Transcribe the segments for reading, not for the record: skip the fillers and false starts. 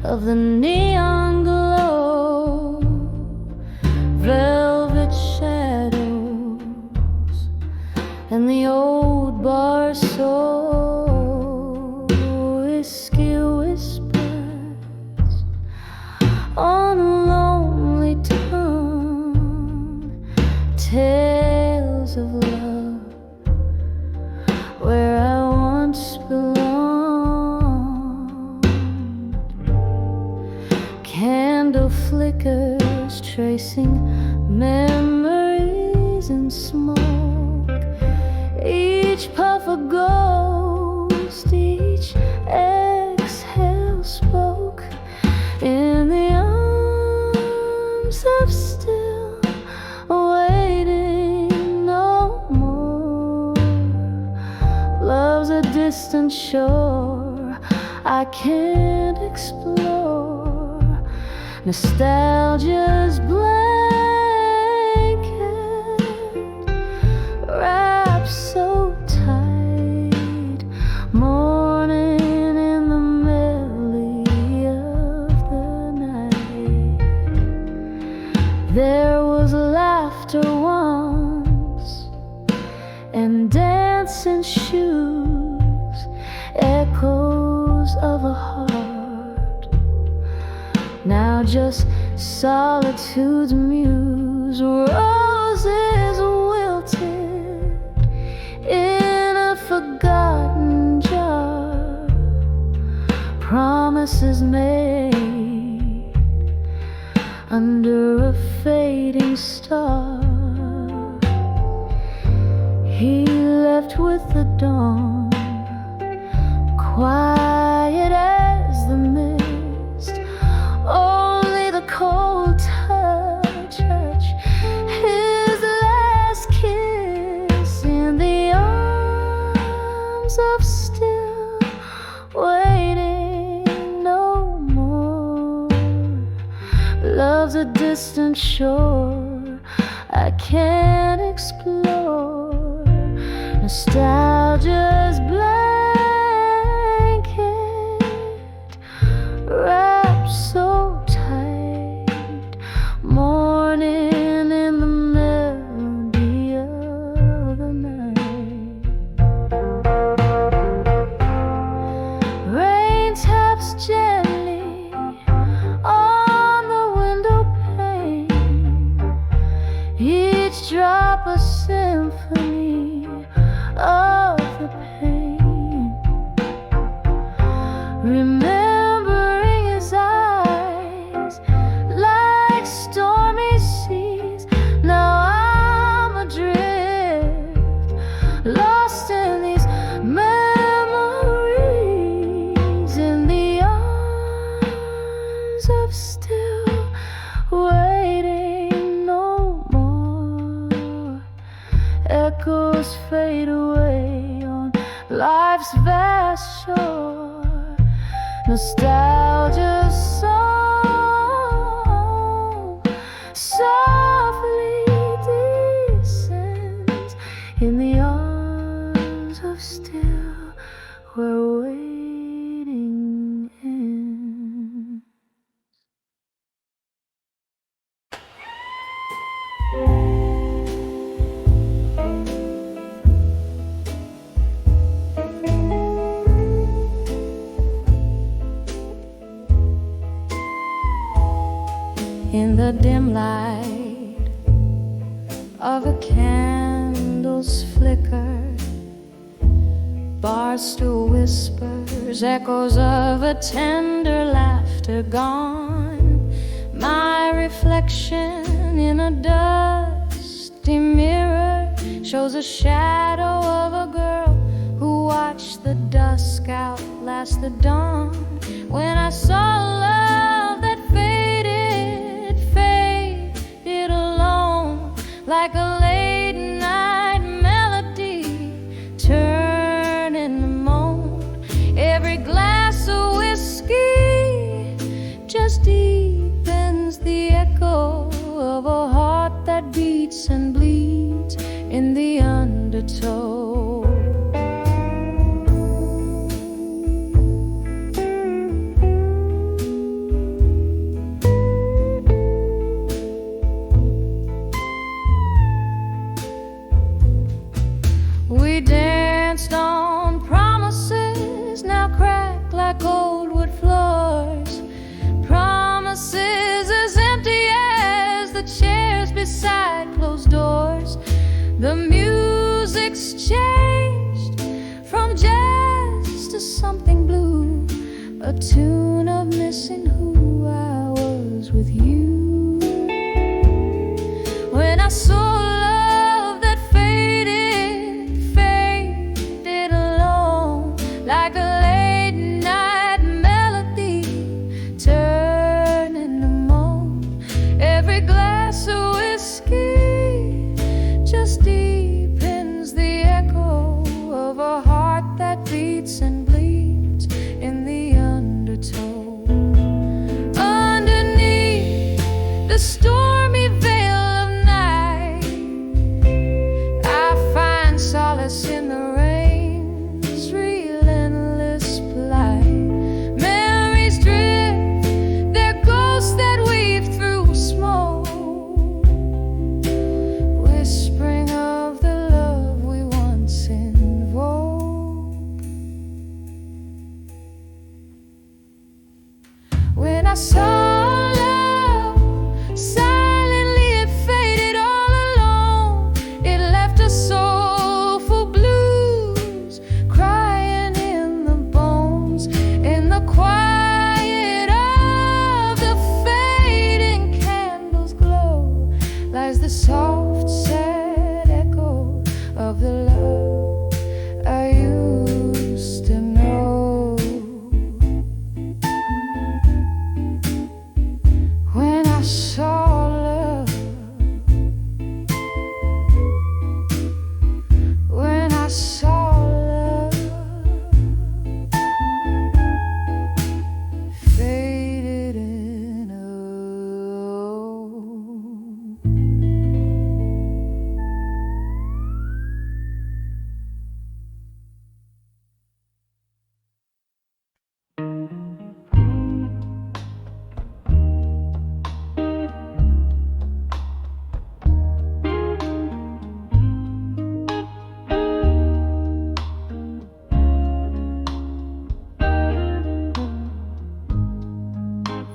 of the neon glow, velvet shadows, and the old bar soul. Whiskey whispers on a lonely tongue, tales of love where I once belonged. Candle flickers tracing memories in smoke, each puff a ghost, each exhale spoke in the arms of still waiting no more. Love's a distant shore I can't explore, nostalgia's blanket wraps so tight, morning in the melody of the night. There was laughter once and dancing shoes, echoes of a heart, now just solitude's muse. Roses wilted in a forgotten jar, promises made under a fading star. He left with the dawn, quiet as the mist, only the cold touch, his last kiss in the arms of still waiting no more. Love's a distant shore I can't explore, nostalgia's blanket wrapped so tight, morning in the melody of the night. Rain taps gently on the window pane, each drop a symphony of the pain. Remembering his eyes like stormy seas, now I'm adrift, lost in these memories, in the arms of still waiting no more. Echoes fade away on life's vast shore, nostalgia's song softly descends in the arms of still where waiting ends. In the dim light of a candle's flicker, bar stool whispers, echoes of a tender laughter gone. My reflection in a dusty mirror shows a shadow of a girl who watched the dusk outlast the dawn. When I saw love that faded alone, like a late night melody turning to moan. Every glass of whiskey just deepens the echo of a heart that beats and bleeds in the undertow. We danced on promises now cracked like old wood floors. Promises as empty as the chairs beside closed doors. The music's changed from jazz to something blue, a tune of missing who I was with you. When I saw love that faded alone, like a late night melody turning to moan. Every glass of whiskey just deepens the echo of a heart that beats and bleeds in the undertow. Underneath the stormy veil of night, I find solace in the rain's relentless blight. Memories drift, they're ghosts that weave through smoke, whispering of the love we once invoked. When I saw love, silently it faded all alone. It left a soulful blues crying in the bones. In the quiet of the fading candle's glow lies the soft, sad echo of the love I used to know. When I saw love, when I saw love faded in a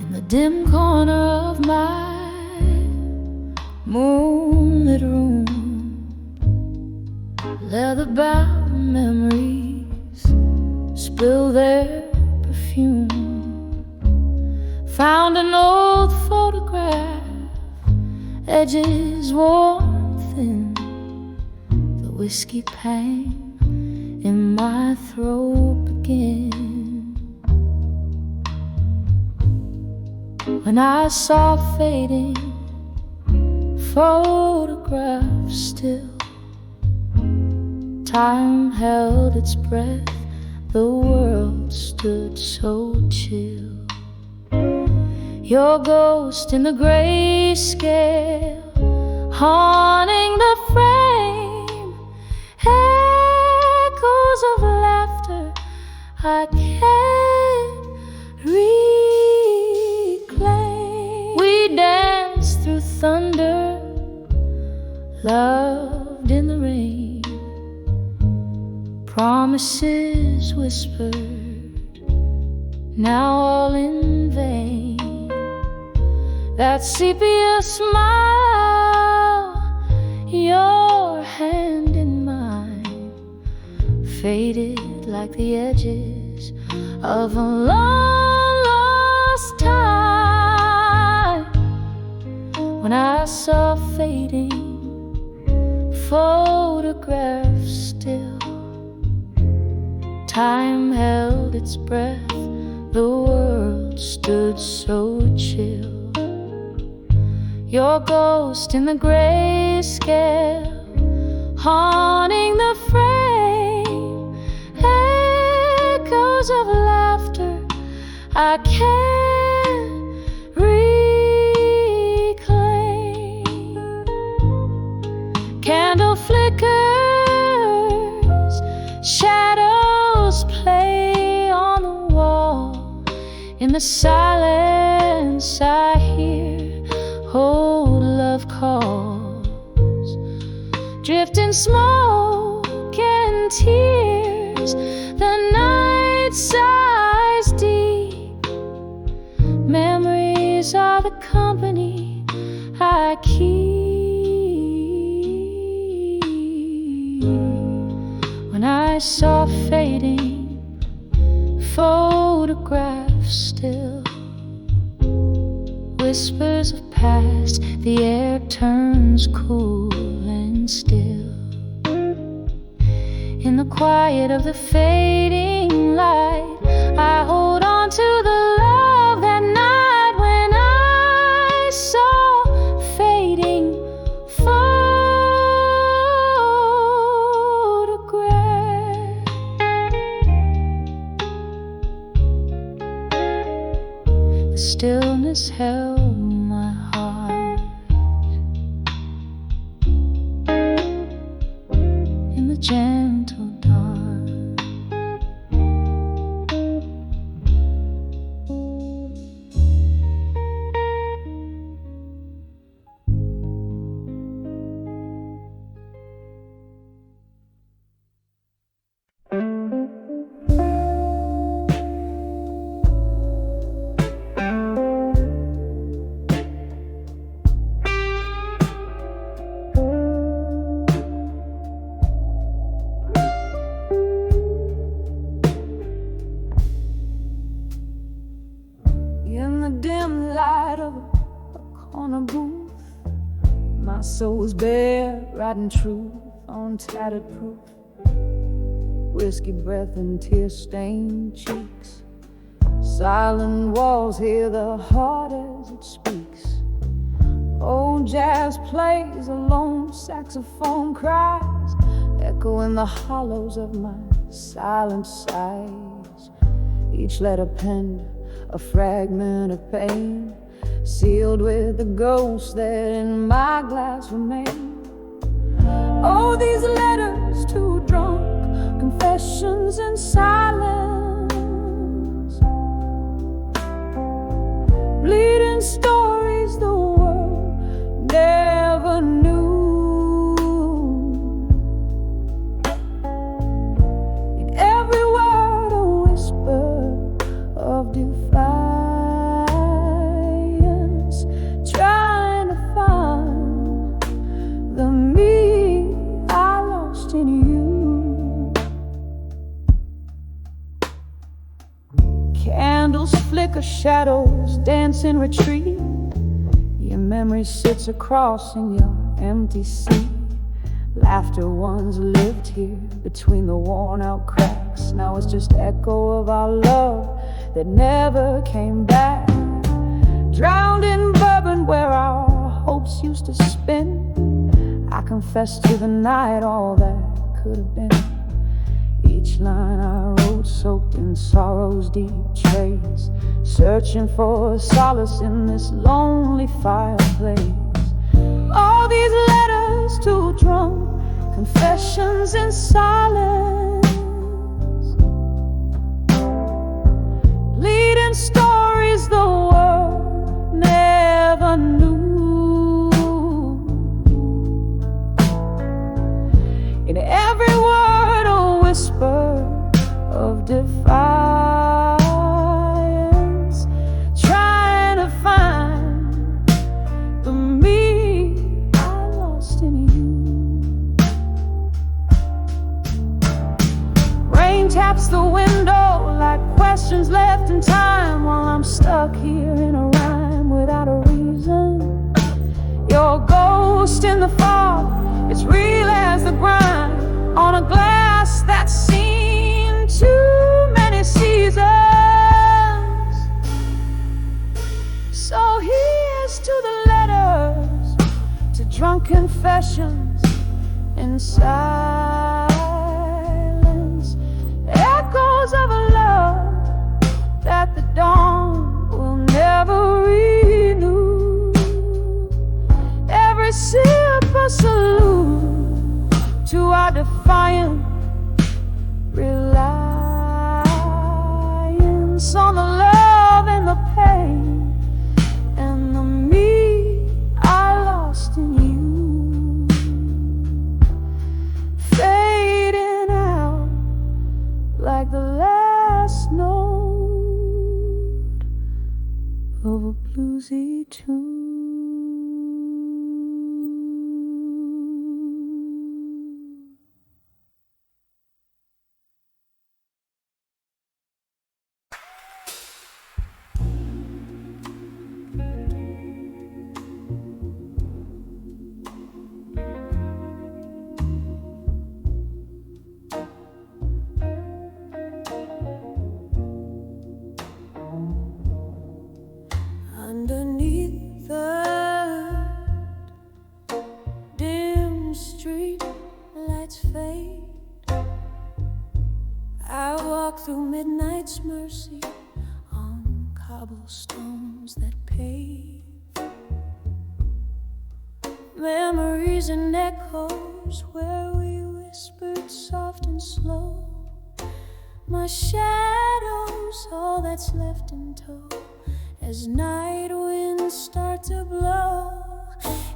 in the dim corner of my moonlit room, leather-bound memories spill their perfume. Found an old photograph, edges worn thin, the whiskey pang in my throat begin. When I saw fading photographs still, time held its breath, the world stood so chill. Your ghost in the grayscale haunting the frame, echoes of laughter I can't reclaim. We danced through thunder, loved in the rain, promises whispered, now all in vain. That sepia smile, your hand in mine, faded like the edges of a long lost time. When I saw fading photographs still, time held its breath, the world stood so chill. Your ghost in the grayscale haunting the frame, echoes of laughter I can't reclaim. Candle flickers, shadows play on the wall. In the silence I hear old love calls, drifting smoke and tears, the night sighs deep. Memories are the company I keep. When I saw fading photographs still, whispers of past, the air turns cool and still. In the quiet of the fading light, I hold on to the love that night when I saw fading photographs. The stillness held my heart in the gentle dark. In the dim light of a corner booth, my soul's bare, writing truth on tattered proof. Whiskey breath and tear-stained cheeks. Silent walls hear the heart as it speaks. Old jazz plays, a lone saxophone cries, echo in the hollows of my silent sighs. Each letter penned a fragment of pain, sealed with the ghosts that in my glass remain. Oh, these letters too drunk, confessions in silence, bleeding stories the world never knew. In every word a whisper of defiance, trying to find the me I lost in you. Candles flicker, shadows dance in retreat. Your memory sits across in your empty seat. Laughter once lived here between the worn out cracks. Now it's just echo of our love that never came back. Drowned in bourbon where our hopes used to spin, I confess to the night all that could have been. Each line I wrote soaked in sorrow's deep trace, searching for solace in this lonely fireplace. All these letters too drunk, confessions in silence, bleeding stories the world never knew. In every word a whisper of defiance, trying to find the me I lost in you. Rain taps the window like questions left in time, while I'm stuck here in a rhyme without a reason. Your ghost in the fog, it's real as the grind on a glass that's seen too many seasons. So here's to the letters, to drunk confessions in silence, echoes of a love that the dawn will never renew. Every sip a salute to our defiant reliance on the love and the pain and the me I lost in you. Fading out bluesy tune. Underneath the dim street lights fade, I walk through midnight's mercy on cobblestones that pave. Memories and echoes where we whispered soft and slow. My shadow's all that's left in tow as night winds start to blow.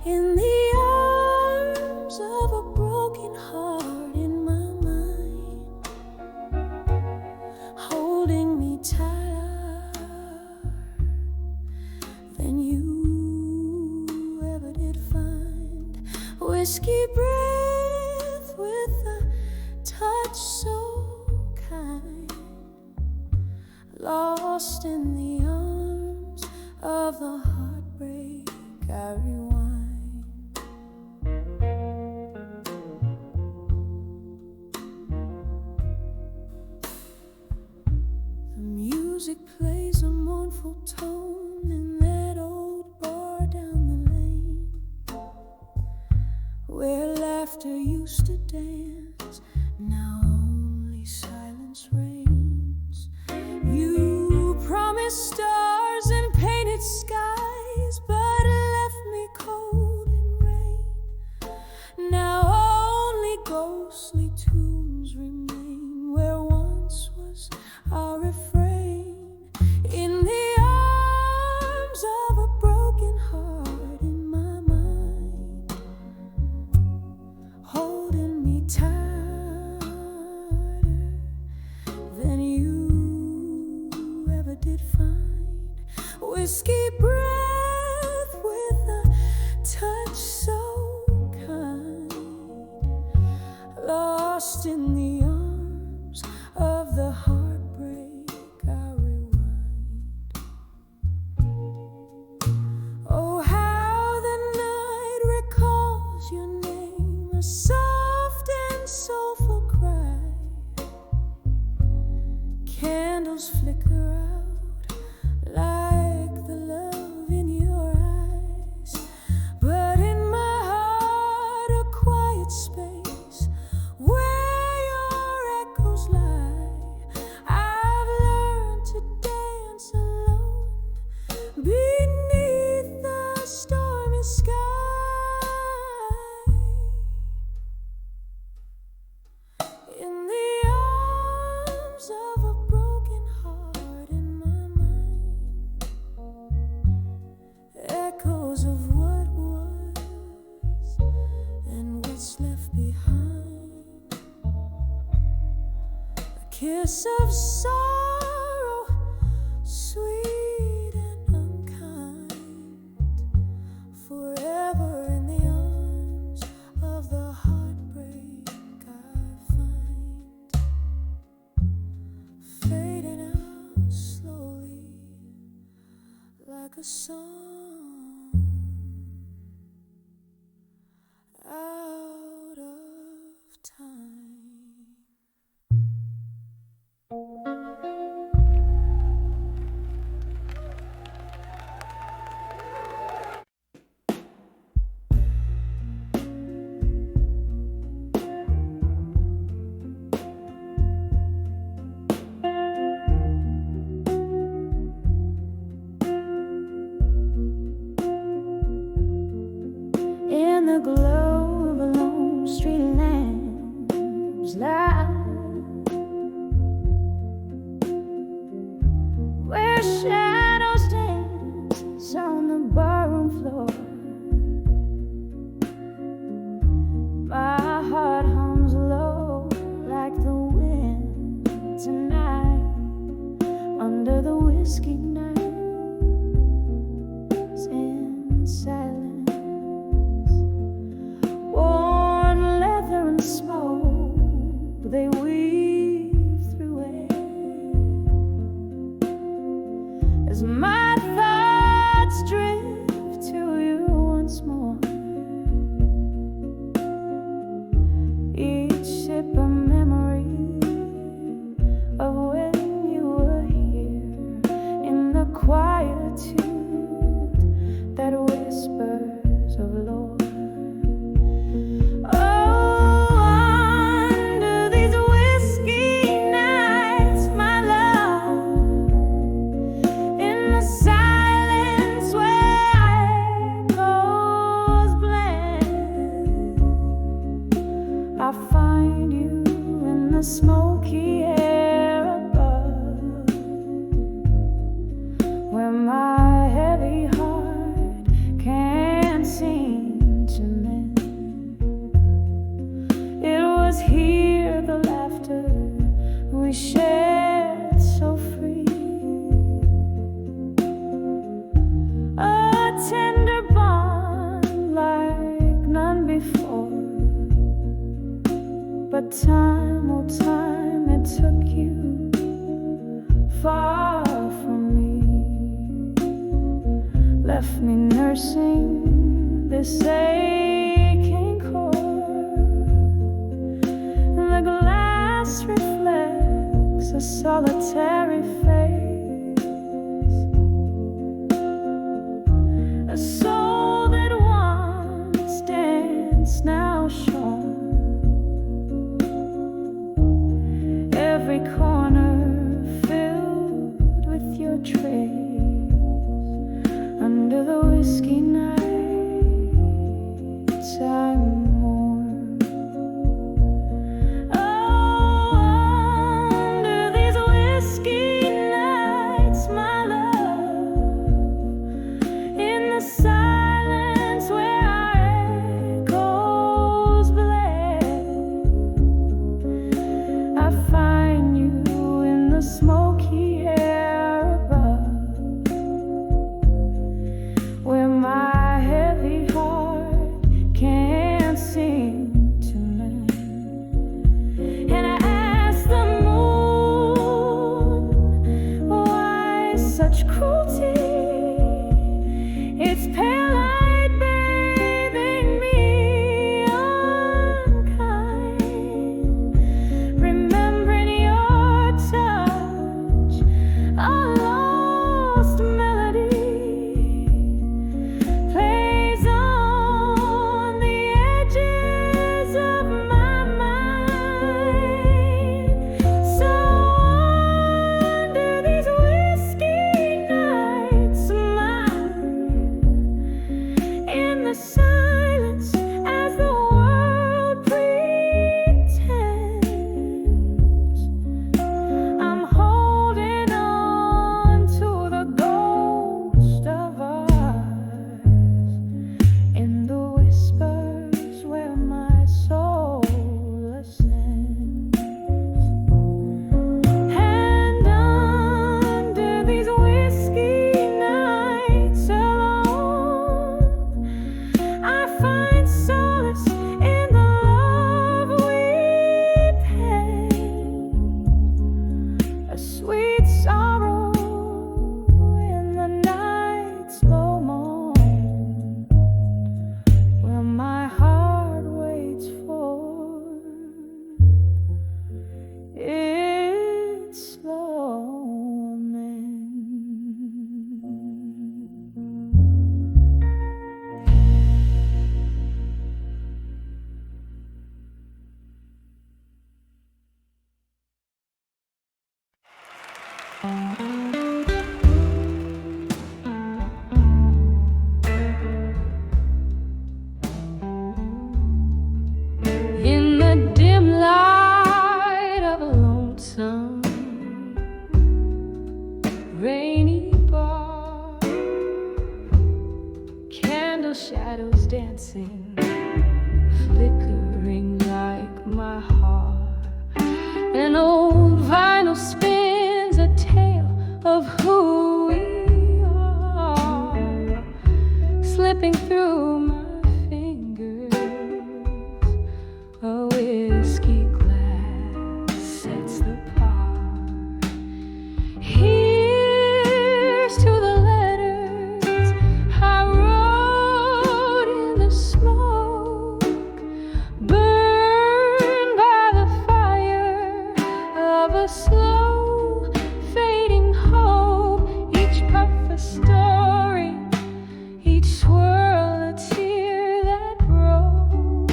In the arms of a broken heart in my mind, holding me tighter than you ever did find. Whiskey breath with a touch so kind, lost in the arms of the heartbreak I rewind. The music plays a mournful tone in that old bar down the lane, where laughter used to dance, now only silence reigns. You promised stars and painted skies, but left me cold in rain. Now only ghostly tunes remain where once was our refrain. In the arms of a broken heart in my mind, holding me tighter than you ever did find. Whiskey breath with a touch so kind, lost in the arms of the heartbreak I rewind. Oh, how the night recalls your name, a soft and soulful cry. Candles flicker out like the love in your eyes, but in my heart a quiet space where your echoes lie. I've learned to dance alone beneath the stormy sky. In the arms of a broken heart in my mind, echoes of what was and what's left behind. A kiss of sorrow, sweet and unkind, forever in the arms of the heartbreak I find, fading out slowly like a song out of time. In the glow of a lone street lamp's light, where shadows dance on the barroom floor, my heart hums low like the wind tonight under the whiskey night. smoky air above, where my heavy heart can't seem to mend. It was here the laughter we shared so free, a tender bond like none before. But time, oh time, it took you far from me, left me nursing this aching chord. The glass reflects a solitary face, a soul that once danced now shone. Every corner filled with your trace, under the whiskey nights I mourn. Oh, under these whiskey nights, my love, in the silence where our echoes bled, I find you in the smoky air above, where my heavy heart can't seem to mend. And I ask the moon, why such cruelty? It's pale light bathing me unkind, remembering your touch, a lost melody plays on the edges of my mind. So under these whiskey nights, in the silence as the world pretends, I'm holding on to the ghost of us, in the whispers where my soul ascends. And under these whiskey nights alone, I find solace in the love we pen, a sweet sorrow in the night's low moan, where my heart waits for its slow mend. In the dim light of a lonesome rainy bar, candle shadows dancing, flickering like my heart. An old vinyl spins a tale of who we are, slipping through my fingers. A whiskey glass sets the part. Here's to the letters I wrote in the smoke, burned by the fire of a slow fading hope. Each puff a story, each swirl a tear that broke,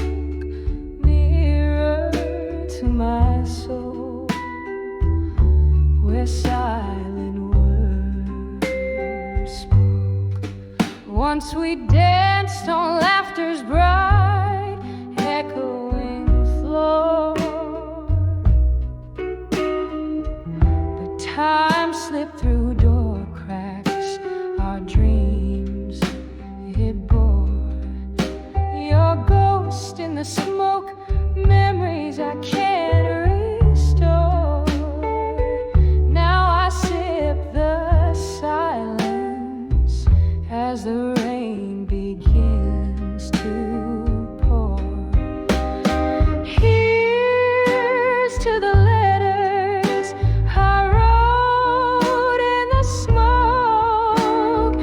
mirror to my soul, where silent words spoke. Once we danced on laughter's bright echoing floor, Time slipped through door cracks, our dreams it bore. Your ghost in the smoke, memories I can't restore. Now I sip the silence as the rain begins to pour. Here's to the letters I wrote in the smoke,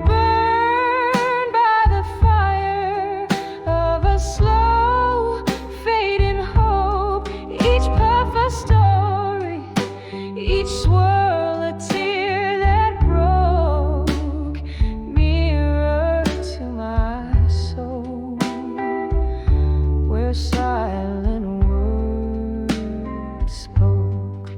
burned by the fire of a slow fading hope. Each puff a story, each swirl a tear that broke, mirror to my soul, where silent words spoke.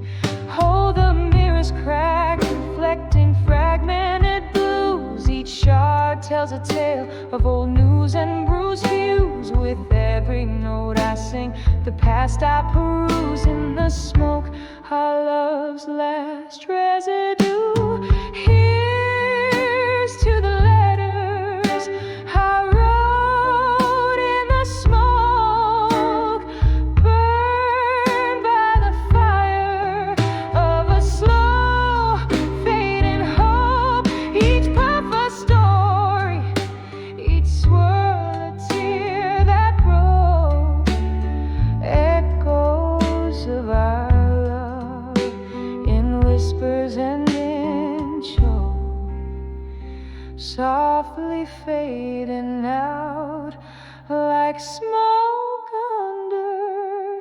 Oh, the mirror's cracked, reflecting fragmented blues. Each shard tells a tale of old news and bruised views. With every note I sing, the past I peruse. In the smoke, our love's last residue. Here's to the letters I wrote in the smoke, burned by the fire of a slow fading hope. Each puff a story, each swirl a tear that broke, echoes of our love in whispers and in choke, softly fading out like smoke under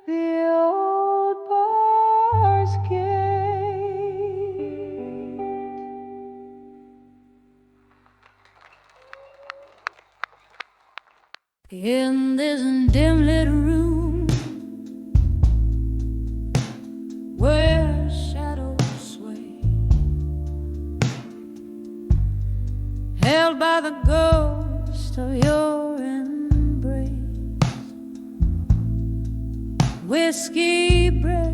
the old bar's gate. In this dim lit room where shadows sway, held by the ghost of your embrace, whiskey breath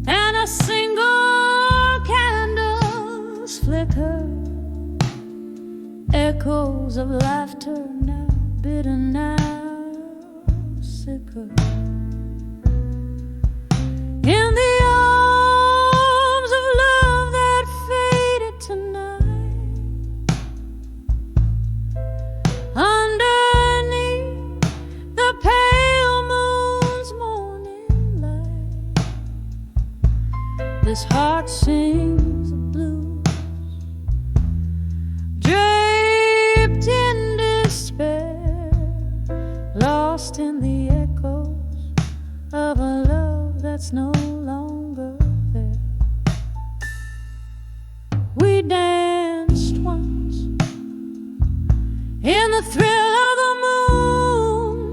and a single candle's flicker, echoes of laughter now bitter, now sicker. In the arms of love that faded tonight, underneath the pale moon's morning light, this heart sings the blues, draped in despair, lost in the echoes of a love that's no longer there. We danced once in the thrill of the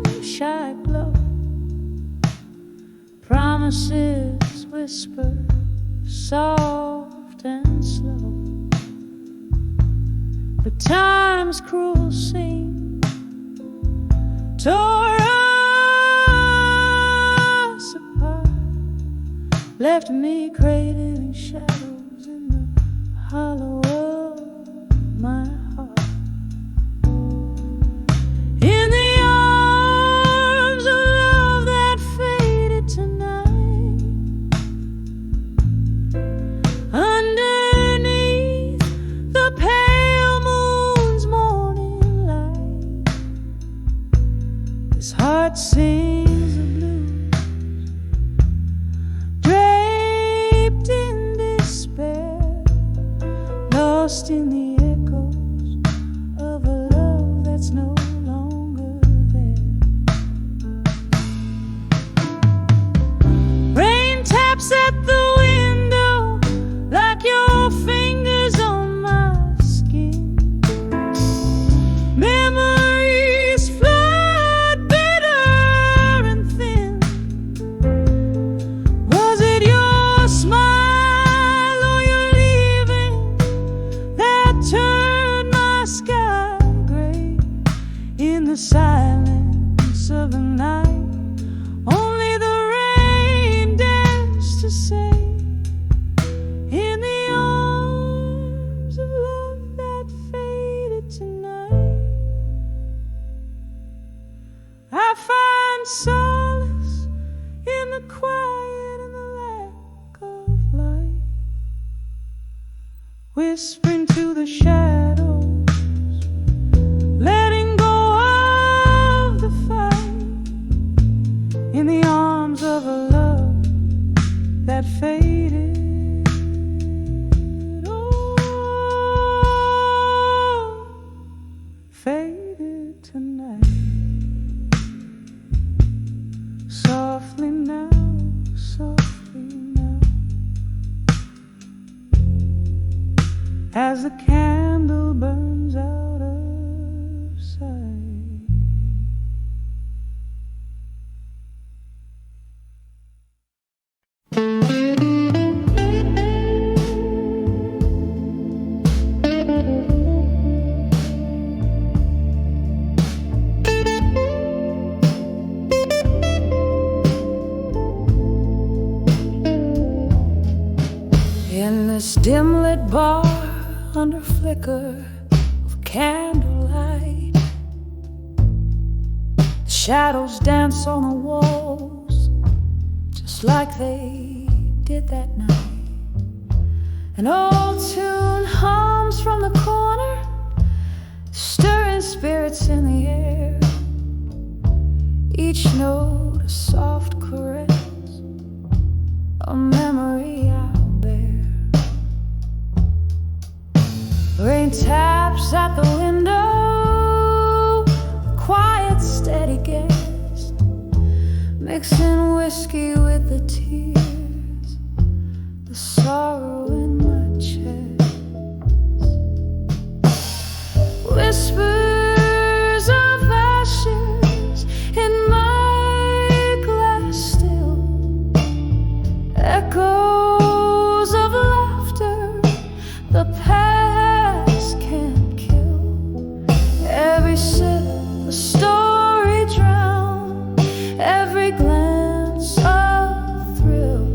moonshine glow, promises whispered soft and slow, but time's cruel seam tore us apart, left me craving shadows in the hollow of my heart. In the arms of love that faded tonight, underneath the pale moon's morning light, this heart sings the blues, draped in despair, lost in the echoes of a love that's no longer there. Rain taps at the window like your fingers on my skin. Memories flood bitter and thin. Was it your smile or your leaving that quiet and the lack of light, whispering to the shadows, letting go of the fight, in the arms of a love that faded. Faded tonight. Softly now, softly now, as the candle burns out of sight. In this dim-lit bar under flicker of candlelight, the shadows dance on the walls just like they did that night. An old tune hums from the corner, stirring spirits in the air, each note a soft caress, a memory out there. Rain taps at the window, quiet, steady guest, mixing whiskey with the tears, the sorrow in my chest. Whispers of ashes in my glass still, echoes of laughter, the past can't kill. Every sip a story drown, every glance a thrill,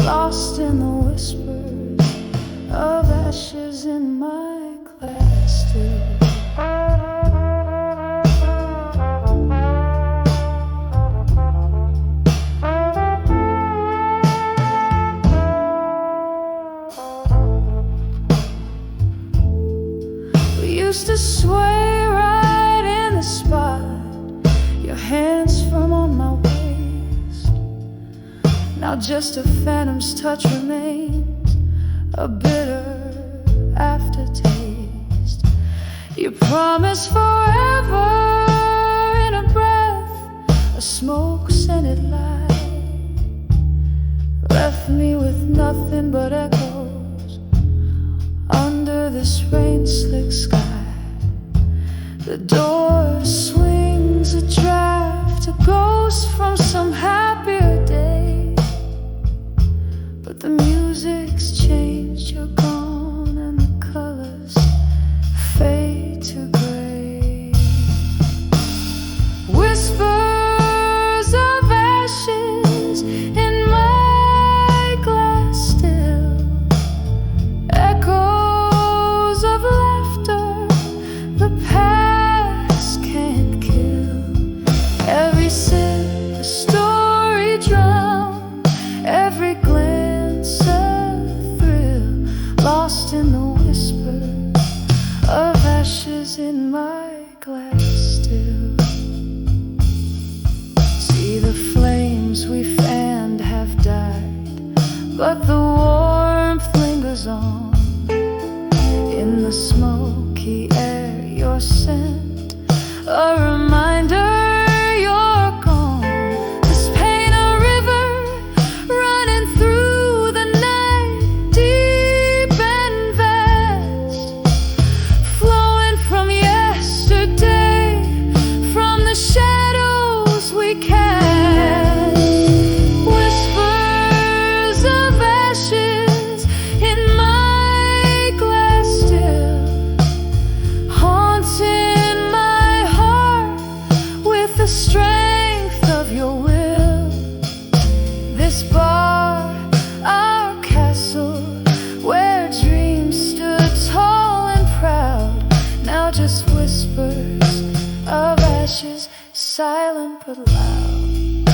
lost in the whispers of ashes in my glass still. Used to sway right in the spot, your hands firm on my waist. Now just a phantom's touch remains, a bitter aftertaste. You promised forever in a breath, a smoke-scented light, left me with nothing but echoes under this rain-slick sky. The door swings a draft, a ghost from some happier day. But the music's changed, you're gone, and the colors fade to gray. Whispers of ashes in my glass still, echoes of laughter, the past can't kill. Every sip a story drown, every glance a thrill, lost in the whispers of ashes in my glass still. See, the flames we fanned have died, but the warmth lingers on. In the smoky air, your scent, a reminder you're gone. This pain a river running through the night, deep and vast, flowing from yesterday, from the shadows we cast. Whispers of ashes in my glass still, haunting my heart with the strength of your will. This bar, our castle, where dreams stood tall and proud, now just whispers of ashes, silent but loud.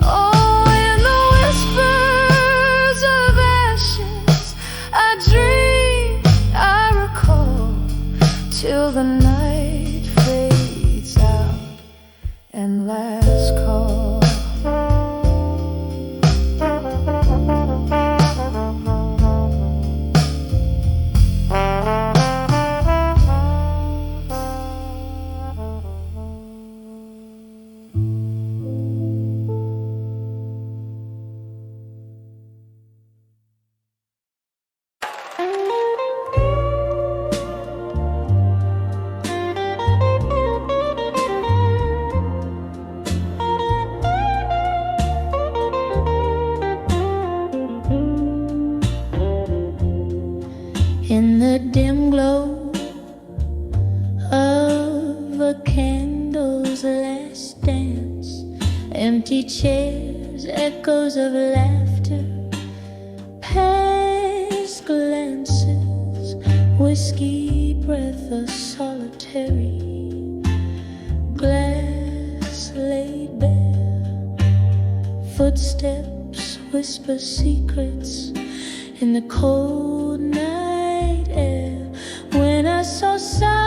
Oh, echoes of laughter, past glances, whiskey breath, a solitary glass laid bare, footsteps whisper secrets in the cold night air. When I saw silent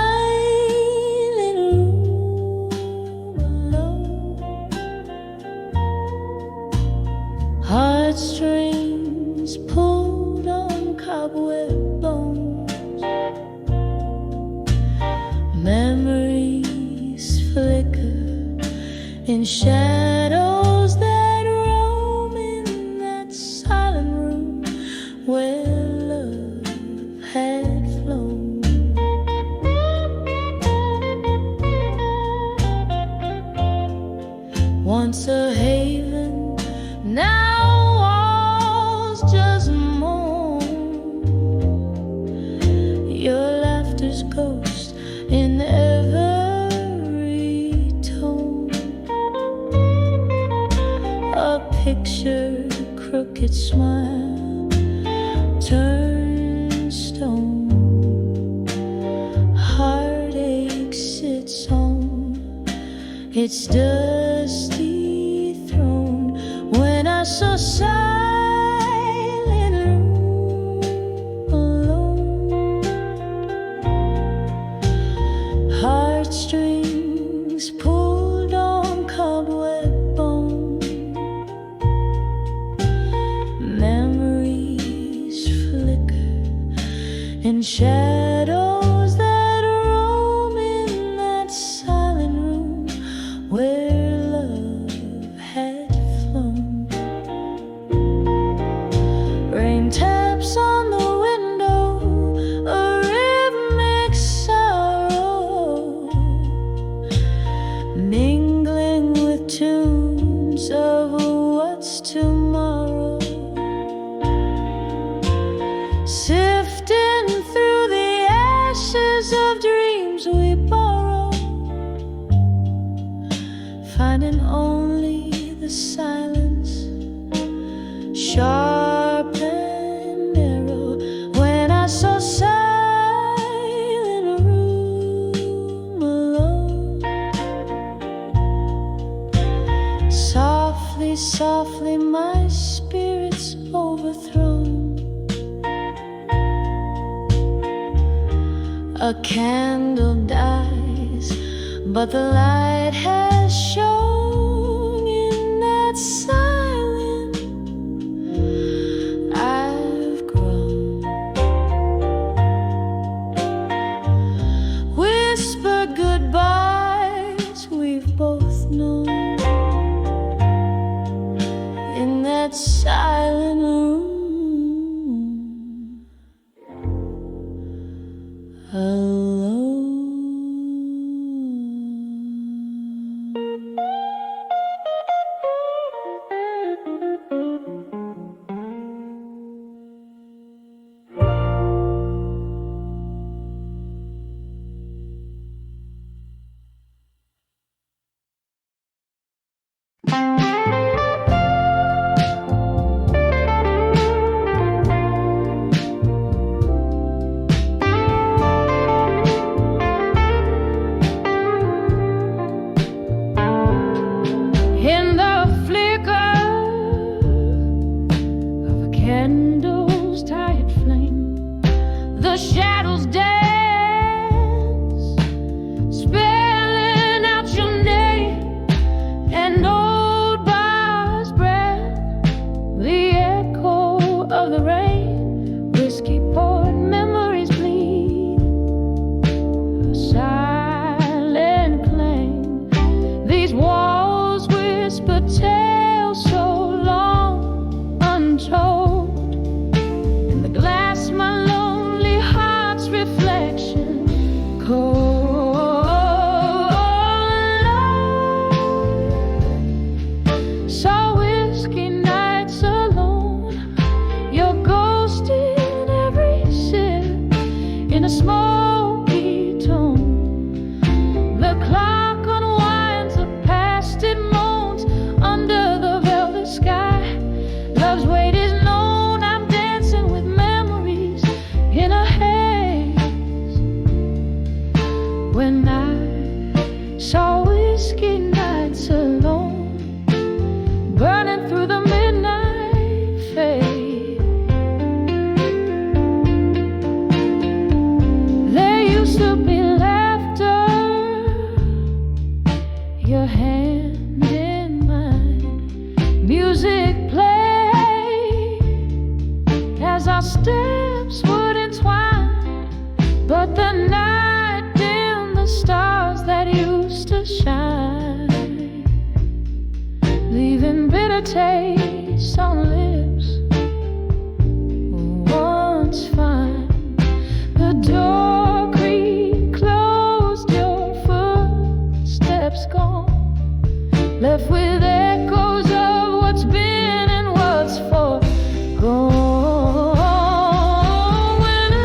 room alone, heartstrings pulled on cobweb bones, memories flicker in shadows that roam in that silent room where love had flown. Once a haven, now walls just moan. Your laughter's ghost in every tone. A picture, crooked smile, turned stone. Heartache sits on its dusty throne. When I saw silent room alone, heartstrings pulled on cobweb bone, memories flicker in shadows that roam in that silent room where love had flown. Rain taps on the window, a rhythmic sorrow, mingling with tunes of what's tomorrow, sifting through the ashes of dreams we borrow, finding only the silence, sharp and narrow. When I saw silent room alone, softly, softly my spirit's overthrown. A candle dies, but the light has shone in that silence I've grown. Whisper goodbyes we've both known in that silent room alone. music played as our steps would entwine, but the night dimmed the stars that used to shine, leaving bitter tastes on lips once fine. The door creaked closed, your footsteps gone, left with echoes of what's been and what's forgone. When I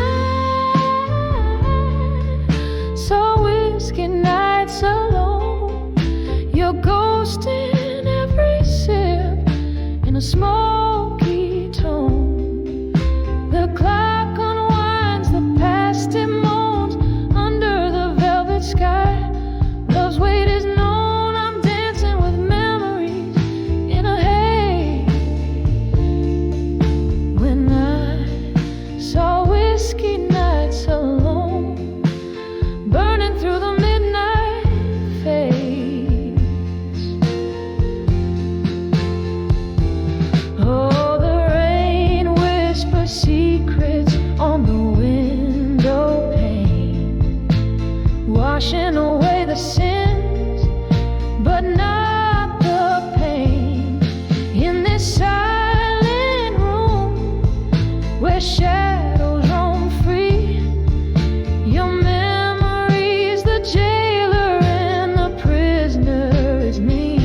saw whiskey nights alone, your ghost in every sip, in a smoky tone. The clock unwinds, the past it moans under the velvet sky. Love's weight is known, I'm dancing with memories in a haze. When I saw whiskey nights alone, burning through the midnight phase. Oh, the rain whispers secrets on the window pane, washing away the sins, but not the pain. In this silent room where shadows roam free, your memory's the jailer and the prisoner is me.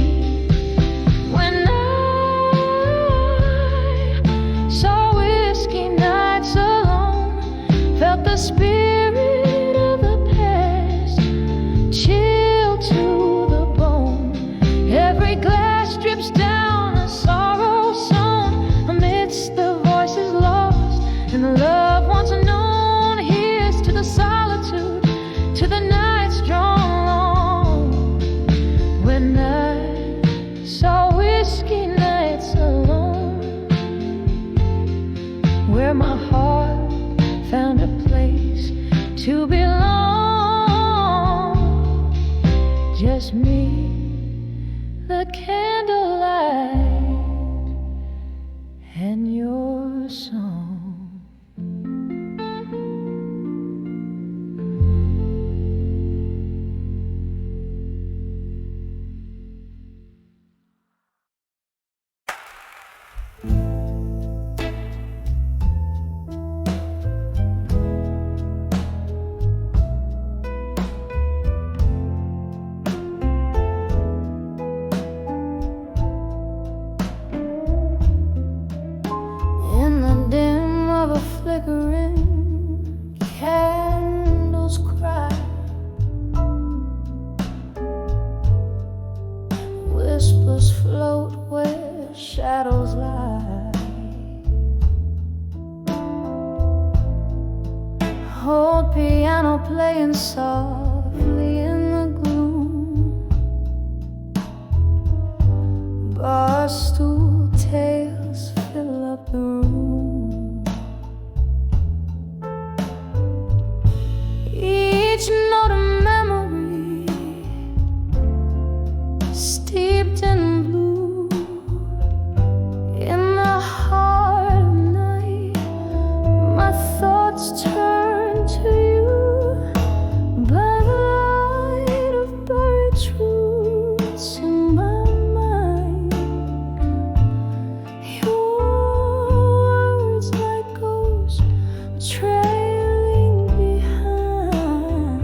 When I saw whiskey nights alone, felt the spirit of the past chill to the bone. Every glass drips down a sorrow sown amidst the voices lost, and the love once known. Here's to the solitude, to the nights drawn long. When I saw whiskey nights alone, where my heart found a place to belong, just me, the candlelight, and your song. In the dim of a flickering candle's cry, whispers float where shadows lie. Old piano playing softly in the gloom, bar stool tales fill up the room. Each note a memory steeped in blue. In the heart of night, my thoughts turn to you. By the light of buried truths in my mind, your words like ghosts trailing behind.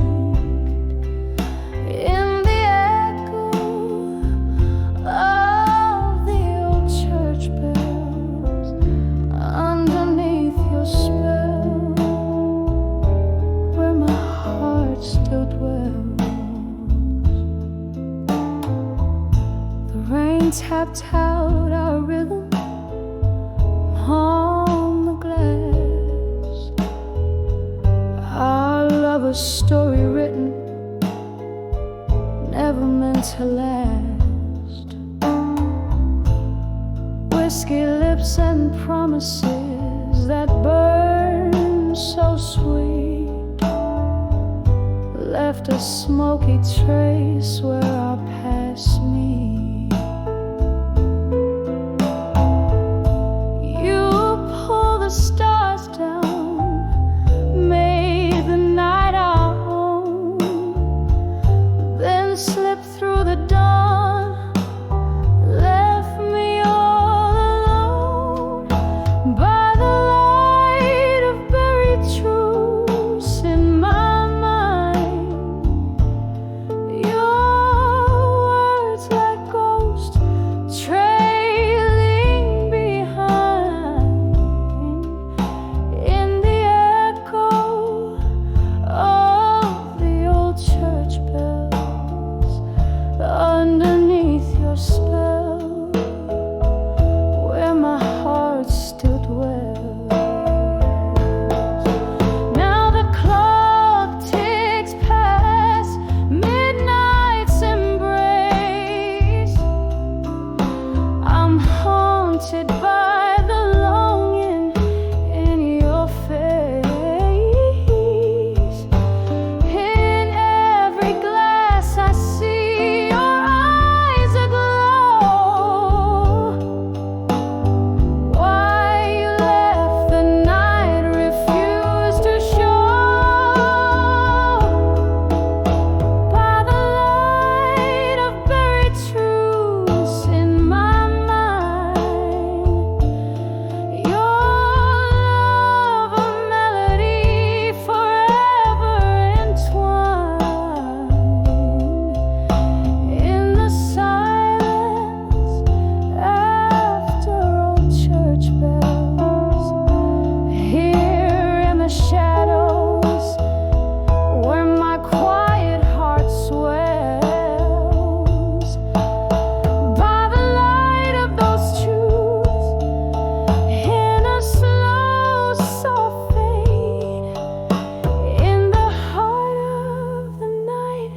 In the echo of the old church bells, underneath your spell, where my heart still dwells. The rain tapped out our rhythm on the glass, our lover's story written, never meant to last. Whiskey lips and promises that burn so sweet, left a smoky trace where our paths meet. haunted by the longing in your face. In every glass I see your eyes aglow. Why you left the night refused to show. By the light of buried truths in my mind, your love a melody forever entwined. In the silence after old church bells, here in the shadows where my quiet heart swells. By the light of those truths, in a slow soft fade, in the heart of the night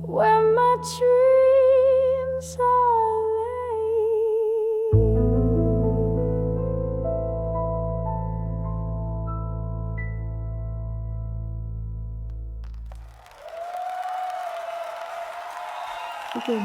where my dreams are laid. Okay.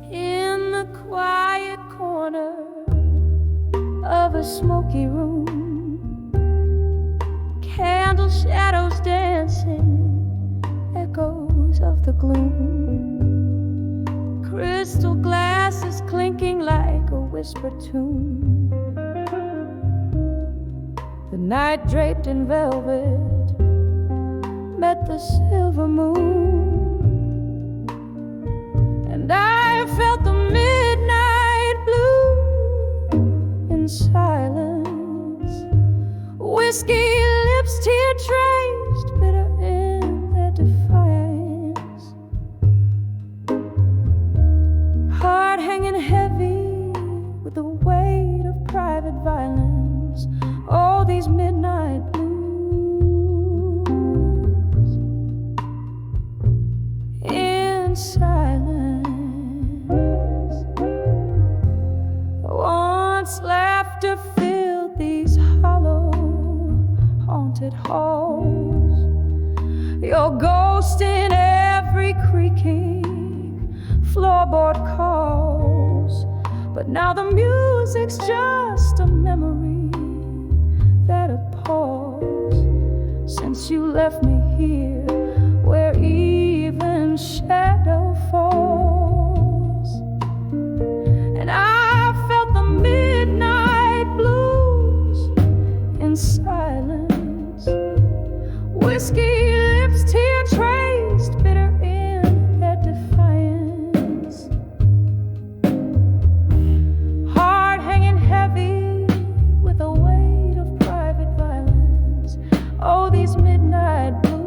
In the quiet corner of a smoky room, candle shadows dancing, echoes of the gloom, crystal glasses clinking like a whispered tune. The night draped in velvet met the silver moon, and I felt the midnight blue in silence. Whiskey lips, tear traced, bitter in their defiance. Heart hanging heavy with the weight of private violence. Oh, these midnight blues in silence. Once laughter filled these hollow, haunted halls. Your ghost in every creaking floorboard calls. But now the music's just a memory that appalls. Since you left me here, where even shadow falls, and I felt the midnight blues in silence. Whiskey lips, tear traced, bitter in their defiance. Heart hanging heavy with the weight of private violence. Oh, these midnight blues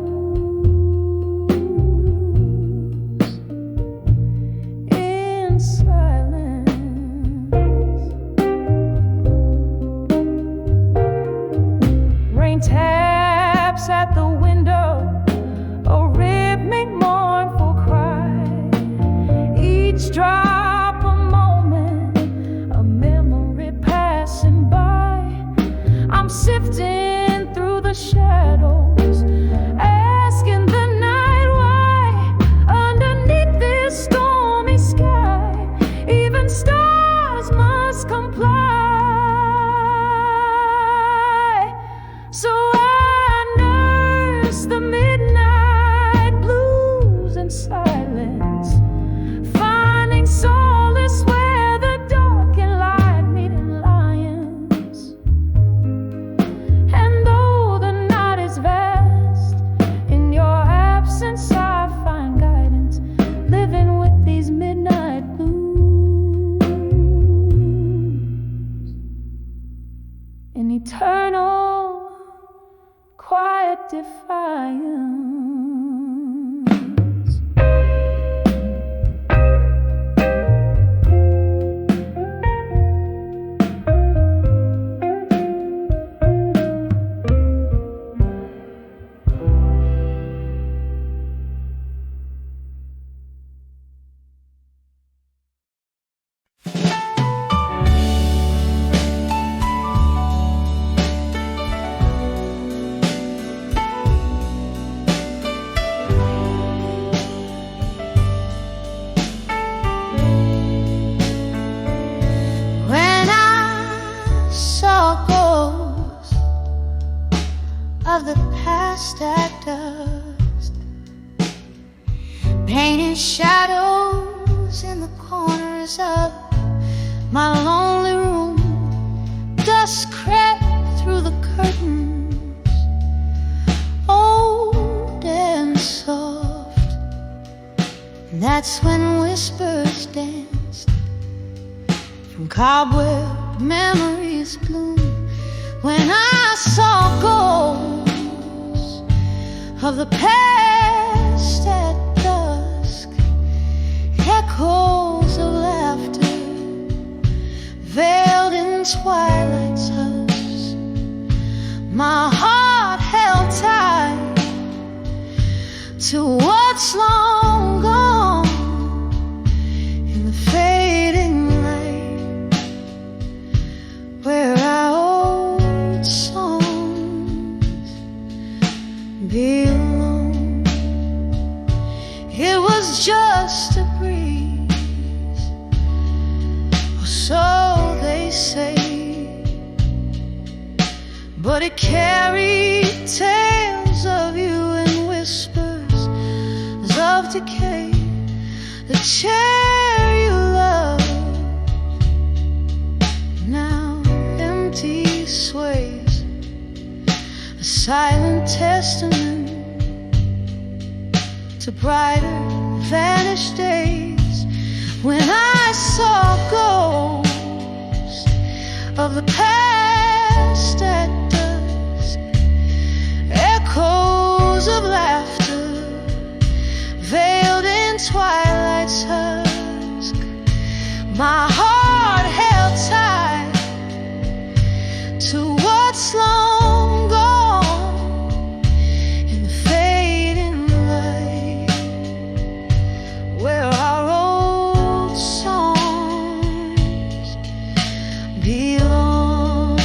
in silence. Rain taps at the window, a rhythmic mournful cry. Each drop a moment, a memory passing by. I'm sifting through the shadows, asking the night why. Underneath this stormy sky, even stars must comply. So I nurse the midnight blues in silence, finding solace where the dark and light meet in lions. And though the night is vast, in your absence I find guidance, living with these midnight blues in eternal quiet defiance. of the past at dusk, painted shadows in the corners of my lonely room. Dust crept through the curtains, old and soft. And that's when whispers danced from cobweb memories bloom. When I saw ghosts of the past at dusk, echoes of laughter veiled in twilight's hush, my heart held tight to what's long gone in the fading light, where our old songs belong. It was just a breeze, or so they say, but it carried tales of you and whispers of decay. The chair you loved now empty sways, a silent testament to brighter vanished days. When I saw ghosts of the past at dusk, echoes of laughter veiled in twilight's husk, my heart held tight to what's long gone in the fading light, where our old songs belong.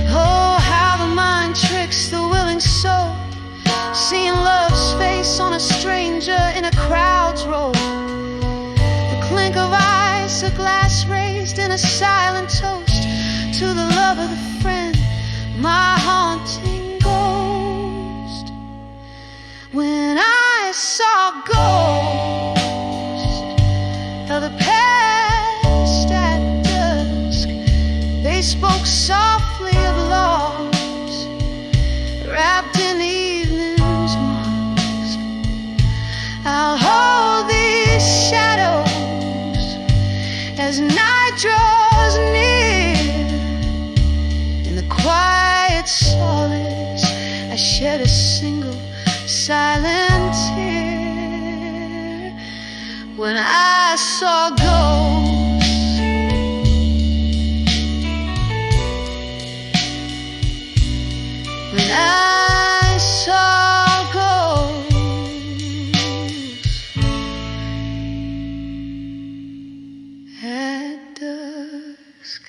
Oh, how the mind tricks the willing soul, seeing love's face on a stranger in a crowd's roll. The clink of ice, a glass raised in a silent toast to the love of the friend, my haunting ghost. When I saw ghosts of the past at dusk, they spoke softly of loss wrapped in evening's mask. I'll hold these shadows as night draws near. In the quiet solace, I shed a single silent tear. When I saw ghosts, when I saw ghosts at dusk.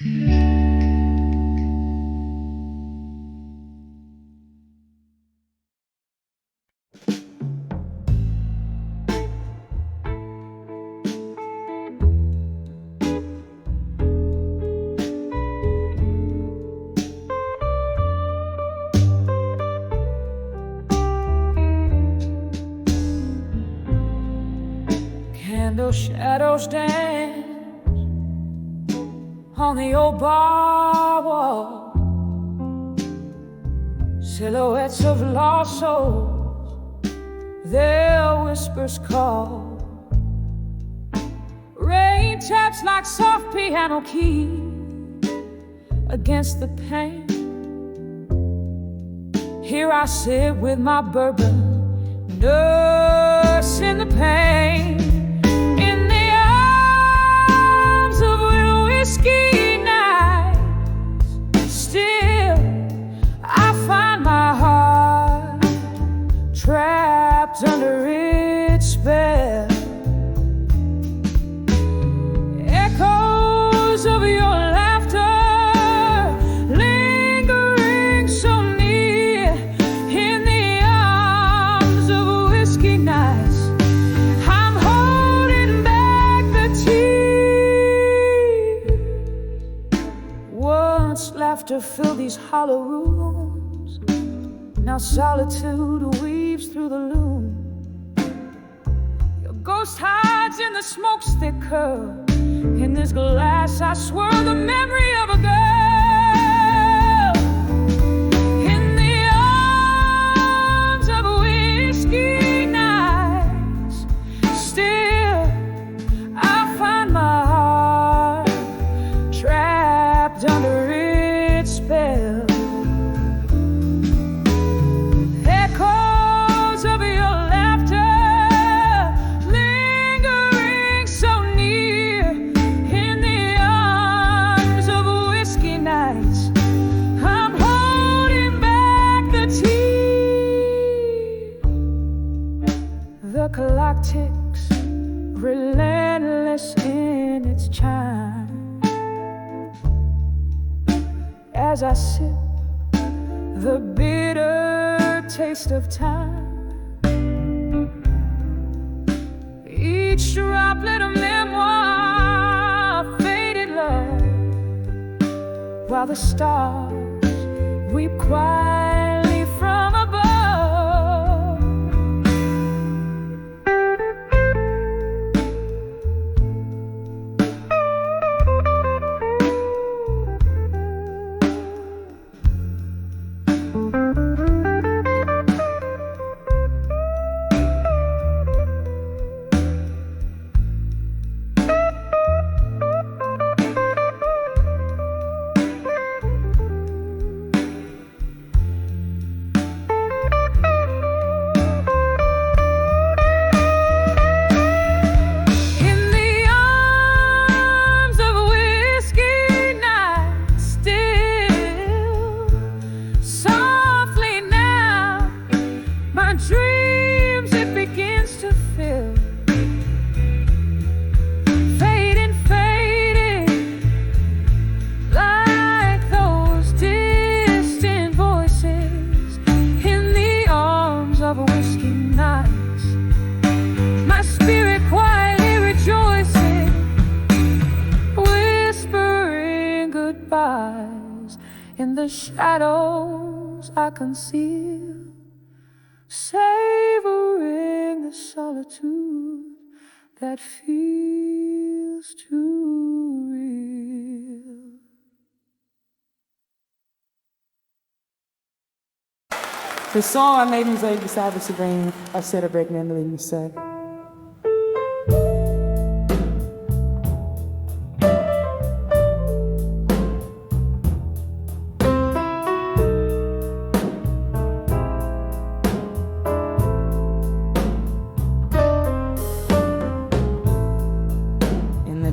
Candle shadows dance on the old bar wall, silhouettes of lost souls, their whispers call. Rain taps like soft piano keys against the pane. Here I sit with my bourbon, nursing the pain. In the arms of whiskey nights, still I find my heart trapped under its spell. Echoes of your laughter lingering so near. In the arms of whiskey nights, I'm holding laughter fill these hollow rooms. Now solitude weaves through the loom. Your ghost hides in the smoke's thick curl. In this glass I swirl the memory of a girl. In the arms of whiskey nights, still I find my heart trapped under its spell. Echoes of your laughter lingering so near. In the arms of whiskey nights, I'm holding back the tears. The clock ticks, relentless in its chime, as I sip the bitter taste of time. Each droplet a memoir of faded love, while the stars weep quietly from above. Dreams it begins to fill, fading, fading, like those distant voices in the arms of whiskey nights. My spirit quietly rejoicing, whispering goodbyes in the shadows I conceal, savoring the solitude that feels too real. The song I made music beside the serene, I said a break and leaving said.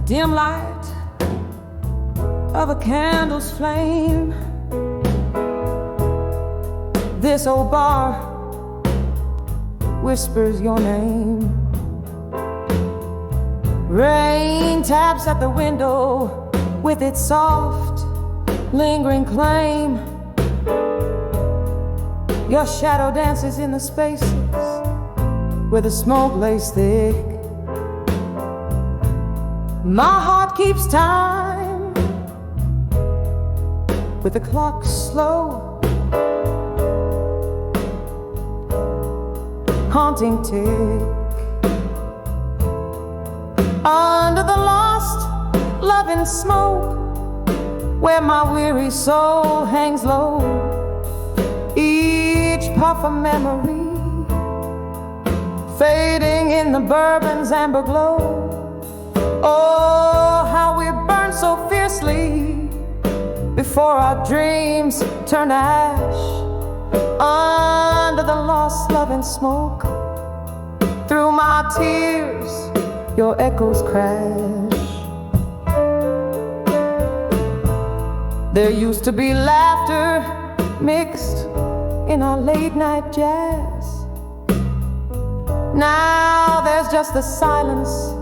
Dim light of a candle's flame, this old bar whispers your name. Rain taps at the window with its soft, lingering claim. Your shadow dances in the spaces where the smoke lays thick. My heart keeps time with the clock slow, haunting tick. Under the lost love and smoke, where my weary soul hangs low, each puff a memory, fading in the bourbon's amber glow. Oh, how we burn so fiercely before our dreams turn to ash. Under the lost love and smoke, through my tears, your echoes crash. There used to be laughter mixed in our late night jazz. Now there's just the silence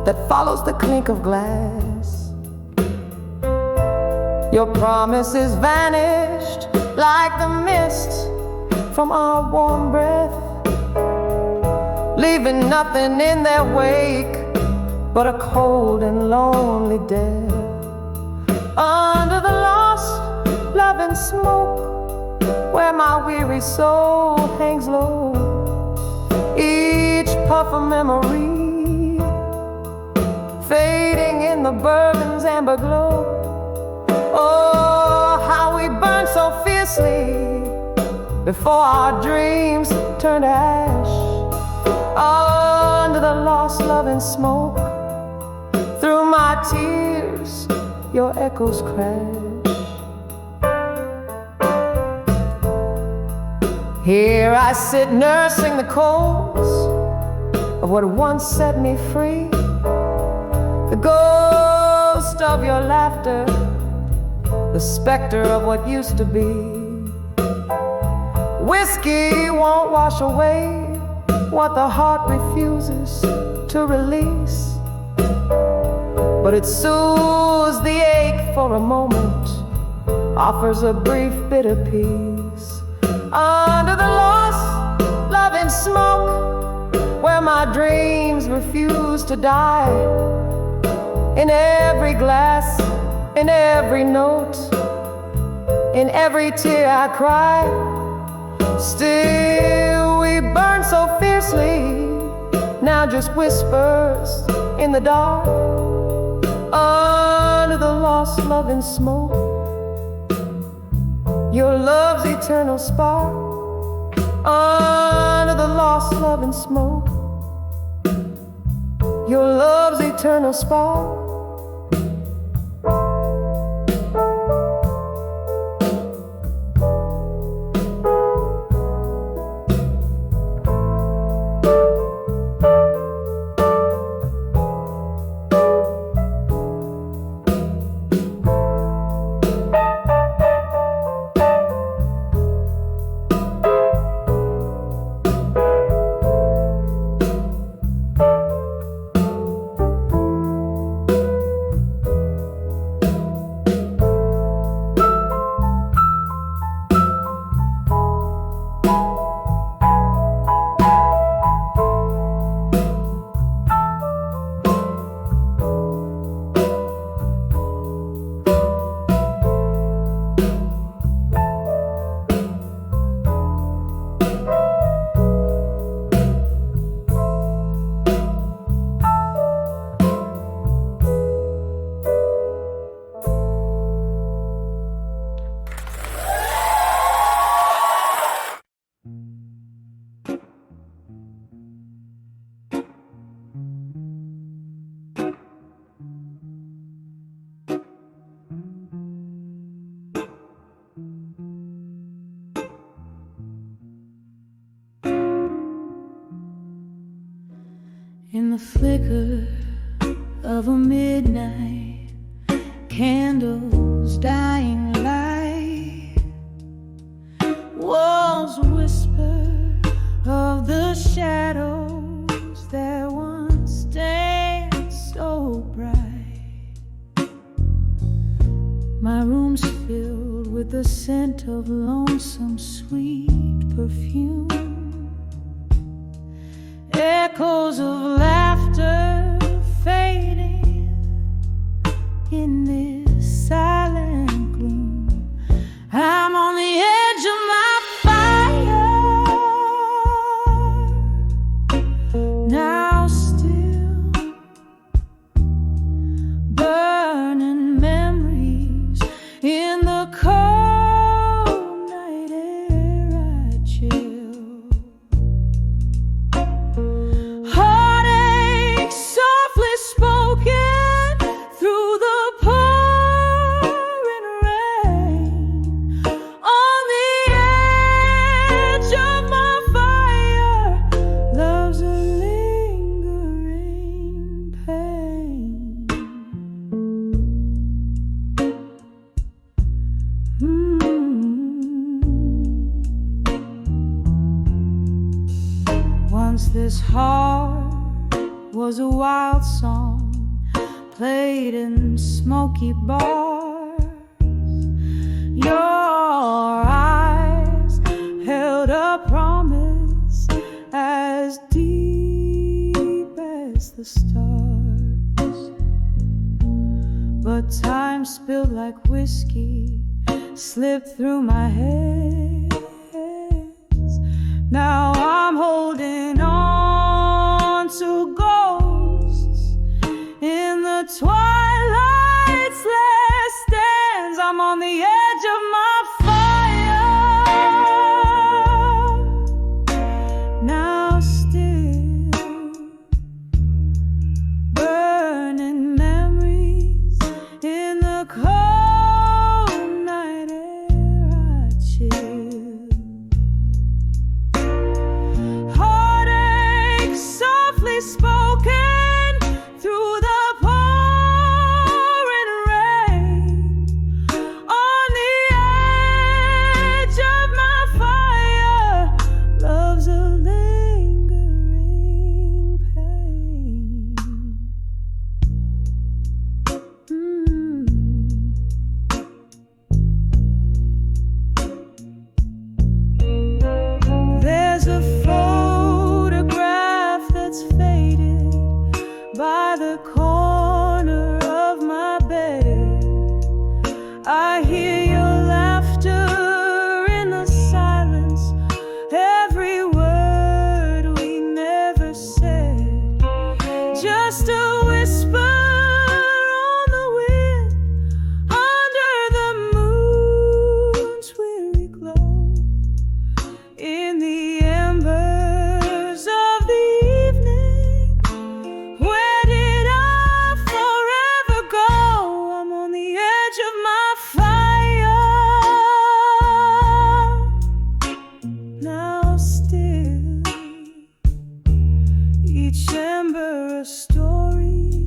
that follows the clink of glass. Your promises vanished like the mist from our warm breath, leaving nothing in their wake but a cold and lonely death. Under the love and smoke, where my weary soul hangs low. Each puff a memory, fading in the bourbon's amber glow. Oh, how we burned so fiercely before our dreams turned to ash. Under the lost love and smoke, through my tears, your echoes crash. Here I sit nursing the coals of what once set me free. The ghost of your laughter, the specter of what used to be. Whiskey won't wash away what the heart refuses to release, but it soothes the ache for a moment, offers a brief bitter peace. Under the lost love and smoke, where my dreams refuse to die, in every glass, in every note, in every tear I cry, still we burn so fiercely, now just whispers in the dark. Under the lost love and smoke, your love's eternal spark. Under the lost love and smoke, your love's eternal spark. In the flicker of a midnight, candles dying light, walls whisper of the shadows that once danced so bright. My room's filled with the scent of lonesome sweet perfume, echoes of laughter fading in this silent gloom. I'm on the edge of my fire, now still burning memories in the cold night air I chill. This heart was a wild song played in smoky bars. Your eyes held a promise as deep as the stars, but time spilled like whiskey, slipped through my hands. Now I'm holding on to ghosts in the twilight's last dance. I'm on the edge of my fire. Now still burning memories in the cold night air I chill. Heartache softly spoken through the pouring rain. On the edge of my fire, love's a lingering pain. There's a photograph that's faded by the corner of my bed. I hear your laughter in the silence, every word we never said, just a whisper on the wind under the moon's weary glow. In the embers of the evening, where did our forever go? I'm on the edge of my fire. Now still, each ember a story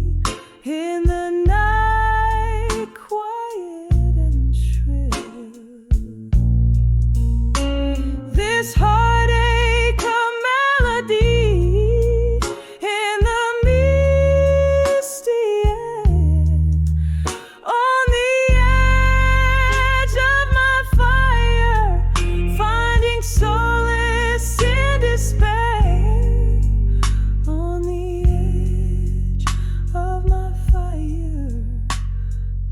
in the night, quiet and shrill. This heartache a melody in the misty air. On the edge of my fire, finding solace in despair. On the edge of my fire,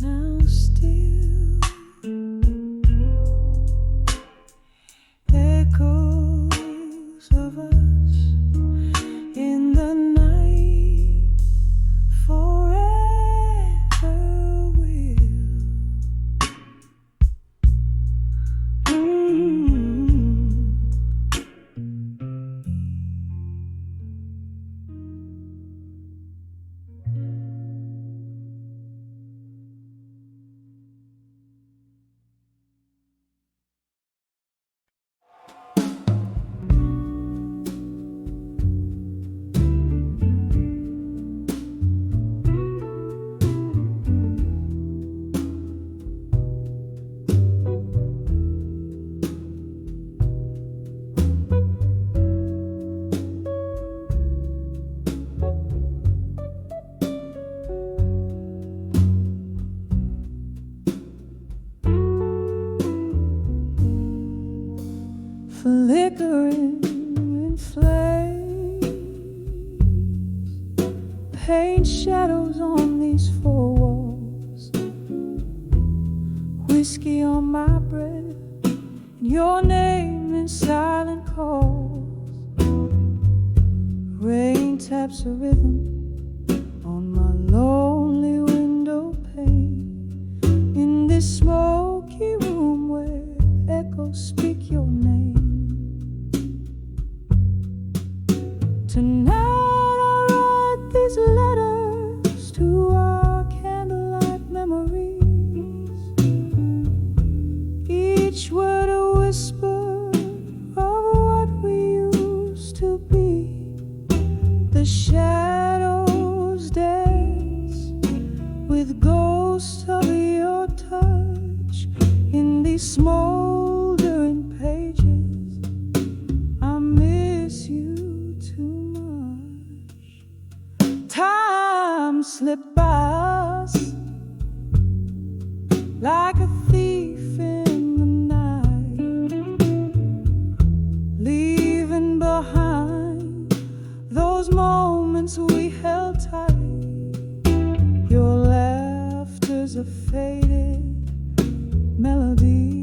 now still echoes of us in the night, forever will. Flickering in flames, paint shadows on these four walls. Whiskey on my breath, your name in silent calls. Rain taps a rhythm on my lonely window pane. In this smoky room where echoes speak your name. Tonight I write these letters to our candlelight memories. Each word a whisper of what we used to be. The shadows dance with ghosts of your touch in these smoldering pages. I miss you too much. Time slipped by us like a thief in the night, leaving behind those moments we held tight. Your laughter's a faded melody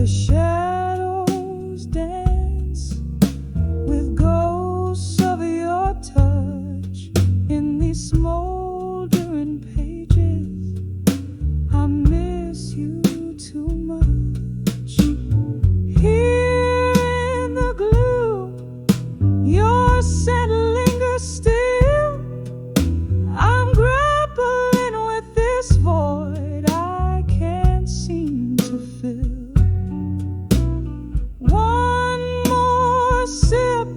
shadows dance with ghosts of your touch in these smoldering pages. I miss you too much. Here in the gloom, your scent lingers still. I'm grappling with this void I can't seem to fill. One more sip,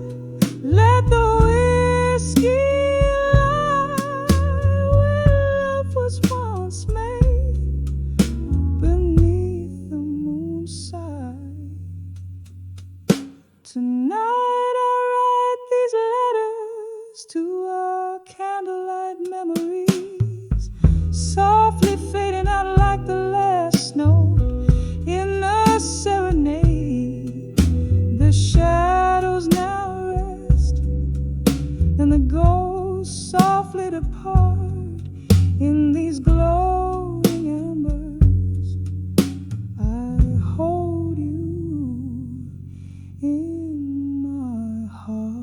let the whiskey lie where love was once made beneath the moonside. Tonight I write these letters to our candlelight memories, softly fading out like the last note in the serenade. The shadows now rest, and the ghosts softly depart in these glowing embers. I hold you in my heart.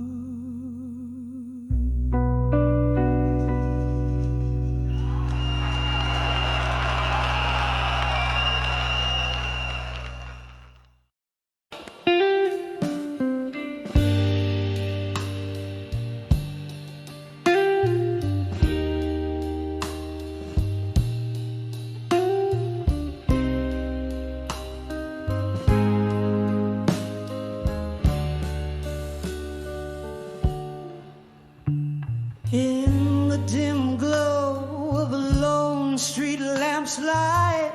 In the dim glow of a lone street lamp's light,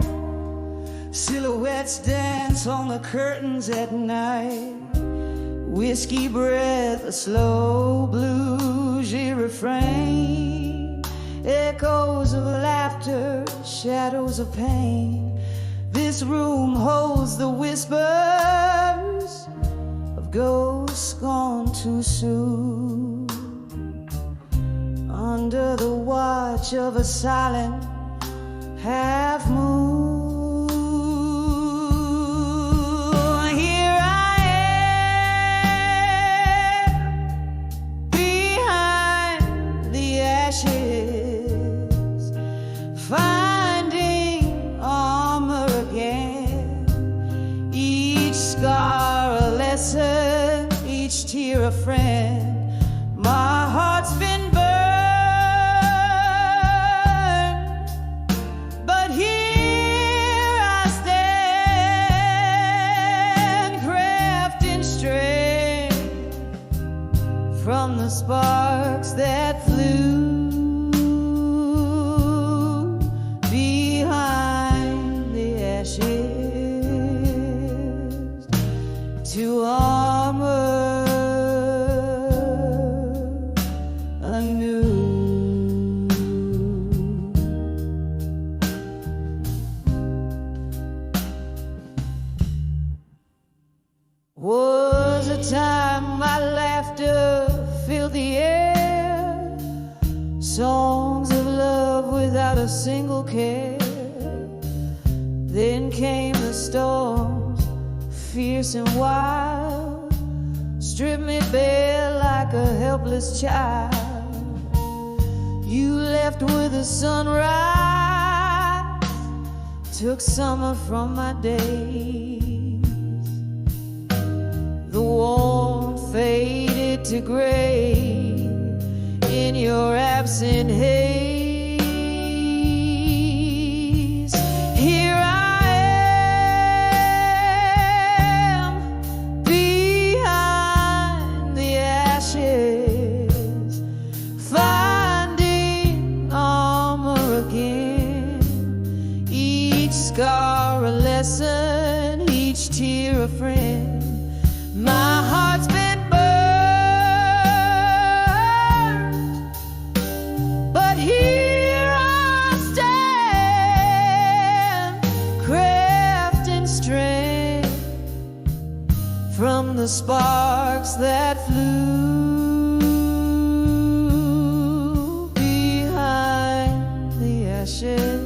silhouettes dance on the curtains at night. Whiskey breath, a slow bluesy refrain, echoes of laughter, shadows of pain. This room holds the whispers of ghosts gone too soon. Under the watch of a silent half moon, here I am behind the ashes, finding armor again. Each scar a lesson, each tear a friend. My heart's been burned, but here I stand, crafting strength from the sparks that flew behind the ashes to armor anew. Was a time my laughter filled the air, songs of love without a single care. Then came the storms, fierce and wild, stripped me bare like a helpless child. You left with the sunrise, took summer from my days. The warmth faded to gray in your absent haze. Here I am behind the ashes, finding armor again. Each scar a lesson, each tear a friend. My heart's been burned, but here I stand, crafting strength from the sparks that flew behind the ashes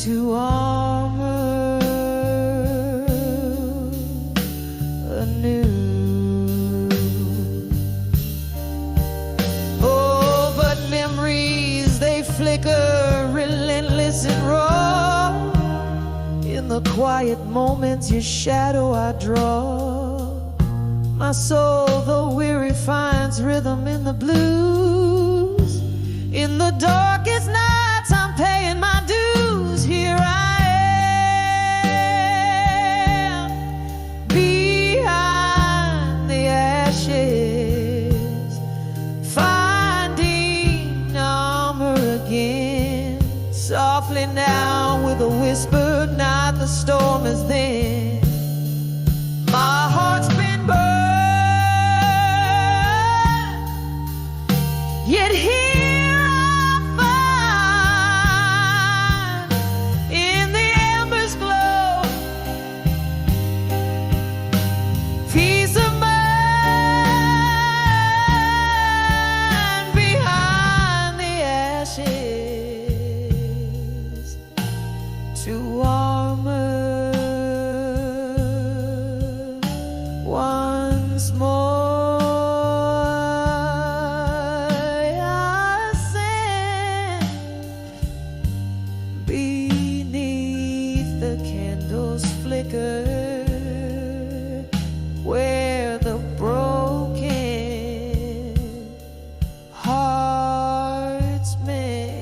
to armor In the quiet moments, your shadow I draw. My soul, though weary, finds rhythm in the blues. In the darkest nights, I'm paying my dues. Here I am, behind the ashes, finding armor again. Softly now with a whisper, not the storm is then. My heart's been burned, yet here I find in the embers glow peace of mind behind the ashes. To armor once more I stand beneath the candle's flicker, where the broken hearts mend.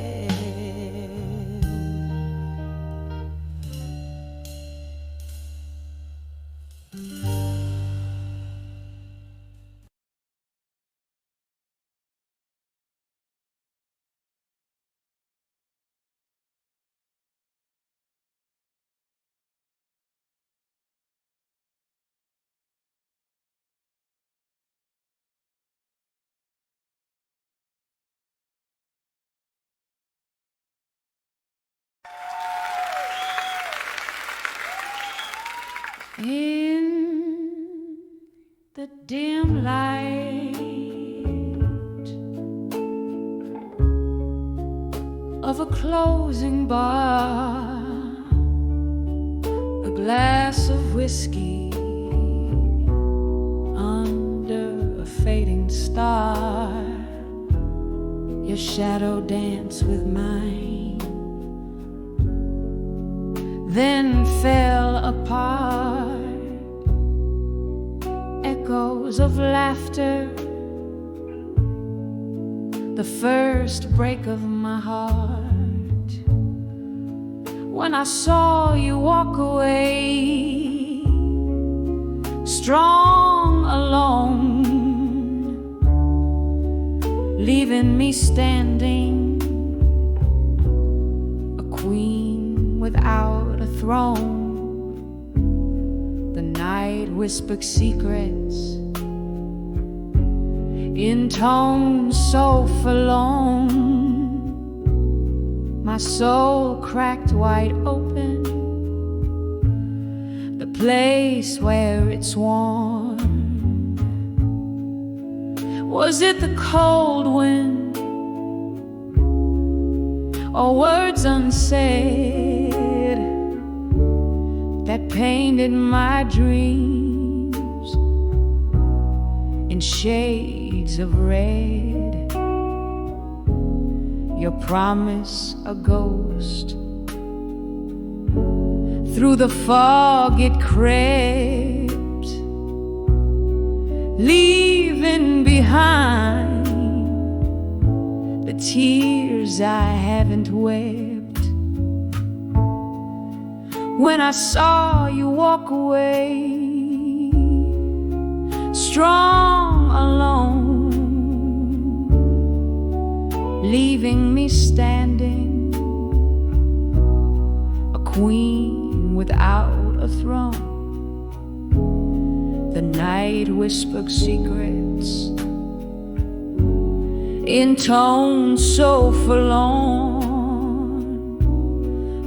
In the dim light of a closing bar, a glass of whiskey under a fading star, your shadow danced with mine, then fell apart. Echoes of laughter, the first break of my heart. When I saw you walk away, strong alone, leaving me standing, a queen without a throne. The night whispered secrets in tones so forlorn. My soul cracked wide open, the place where it's warm. Was it the cold wind or words unsaid that painted my dreams in shades of red? Your promise a ghost, through the fog it crept, leaving behind the tears I haven't wept. When I saw you walk away, strong alone, leaving me standing, a queen without a throne. The night whispered secrets in tones so forlorn.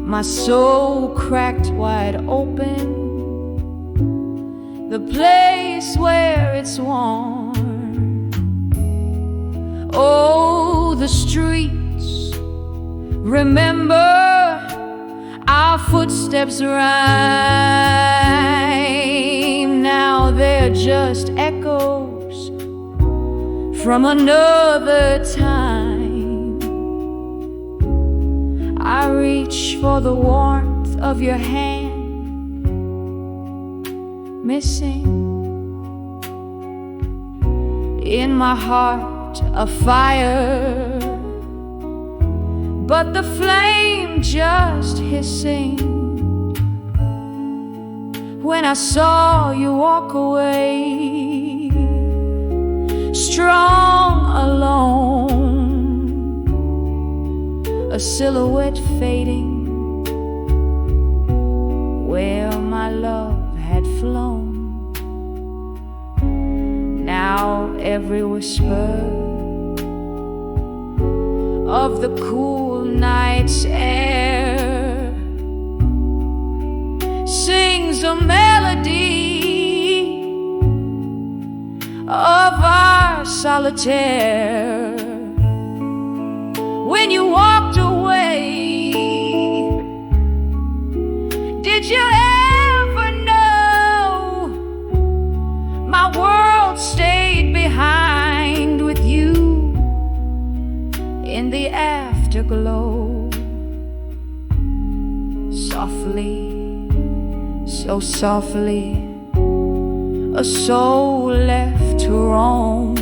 My soul cracked wide open, the place where it's warm. Oh, the streets, remember our footsteps rhyme. Now they're just echoes from another time. I reach for the warmth of your hand missing. In my heart a fire, but the flame just hissing. When I saw you walk away, strong alone, a silhouette fading where my love had flown. Now every whisper of the cool night's air sings a melody of our solitaire. When you walked away, did you ever know my world stayed behind with you in the afterglow? Softly, so softly, a soul left to roam.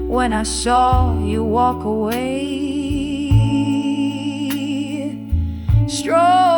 When I saw you walk away, strong